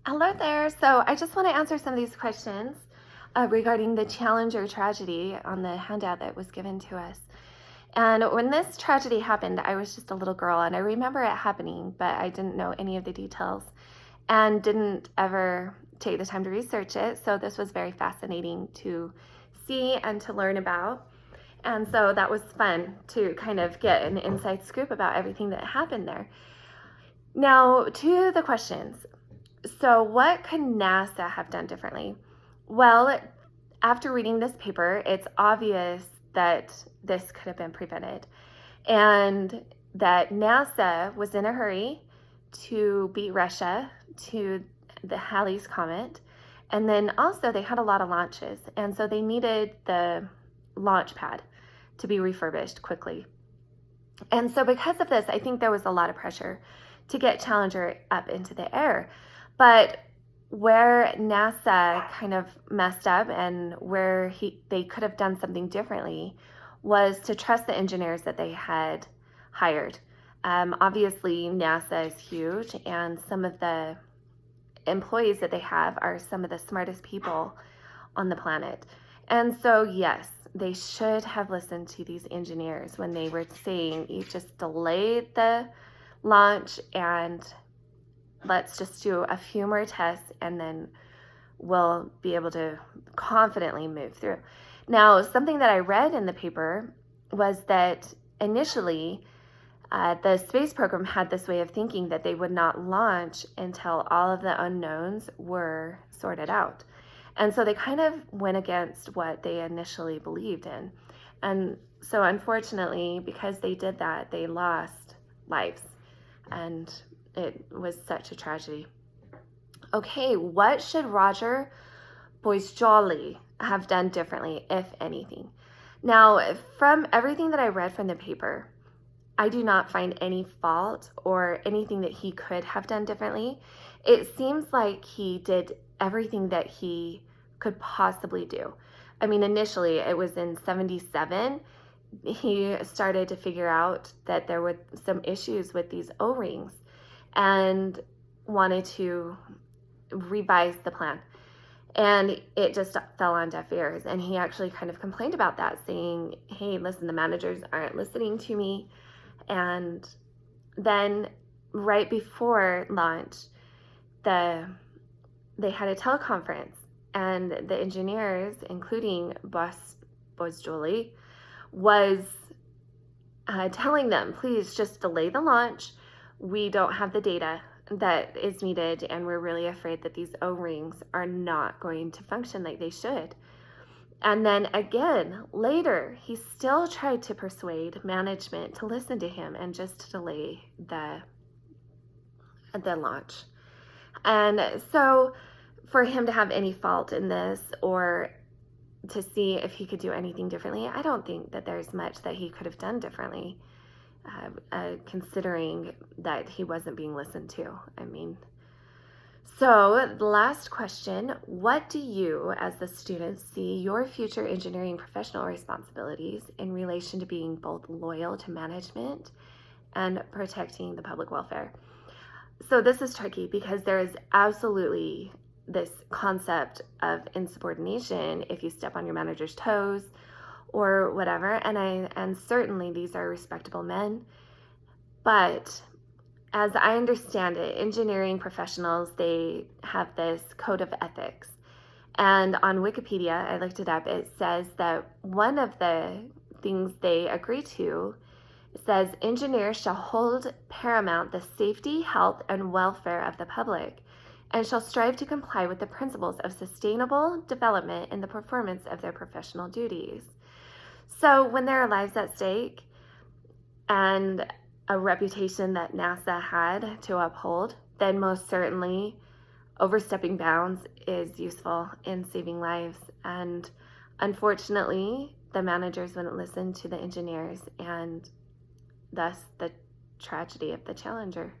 Hello there. So I just want to answer some of these questions regarding the Challenger tragedy on the handout that was given to us. And when this tragedy happened, I was just a little girl, and I remember it happening, but I didn't know any of the details and didn't ever take the time to research it. So this was very fascinating to see and to learn about. And so that was fun to kind of get an inside scoop about everything that happened there. Now, to the questions. So, what could NASA have done differently? Well, after reading this paper, it's obvious that this could have been prevented and that NASA was in a hurry to beat Russia to the Halley's Comet. And then also, they had a lot of launches, and so they needed the launch pad to be refurbished quickly. And so, because of this, I think there was a lot of pressure to get Challenger up into the air. But where NASA kind of messed up and where they could have done something differently was to trust the engineers that they had hired. Obviously, NASA is huge, and some of the employees that they have are some of the smartest people on the planet. And so, yes, they should have listened to these engineers when they were saying, you just delayed the launch and let's just do a few more tests and then we'll be able to confidently move through. Now, something that I read in the paper was that initially the space program had this way of thinking that they would not launch until all of the unknowns were sorted out. And so they kind of went against what they initially believed in. And so unfortunately, because they did that, they lost lives. And it was such a tragedy. Okay, what should Roger Boisjoli have done differently, if anything? Now, from everything that I read from the paper, I do not find any fault or anything that he could have done differently. It seems like he did everything that he could possibly do. I mean, initially it was in 77. He started to figure out that there were some issues with these O-rings and wanted to revise the plan. And it just fell on deaf ears. And he actually kind of complained about that, saying, hey, listen, the managers aren't listening to me. And then right before launch, they had a teleconference, and the engineers, including Boisjoli, was telling them, please just delay the launch. We don't have the data that is needed, and we're really afraid that these O-rings are not going to function like they should. And then again, later, he still tried to persuade management to listen to him and just to delay the launch. And so for him to have any fault in this or to see if he could do anything differently, I don't think that there's much that he could have done differently, considering that he wasn't being listened to. I mean, so the last question, what do you as the student see your future engineering professional responsibilities in relation to being both loyal to management and protecting the public welfare? So this is tricky because there is absolutely this concept of insubordination if you step on your manager's toes or whatever, and certainly these are respectable men, but as I understand it, engineering professionals, they have this code of ethics. And on Wikipedia, I looked it up, it says that one of the things they agree to says engineers shall hold paramount the safety, health, and welfare of the public, and shall strive to comply with the principles of sustainable development in the performance of their professional duties. So when there are lives at stake and a reputation that NASA had to uphold, then most certainly overstepping bounds is useful in saving lives. And unfortunately, the managers wouldn't listen to the engineers, and thus the tragedy of the Challenger.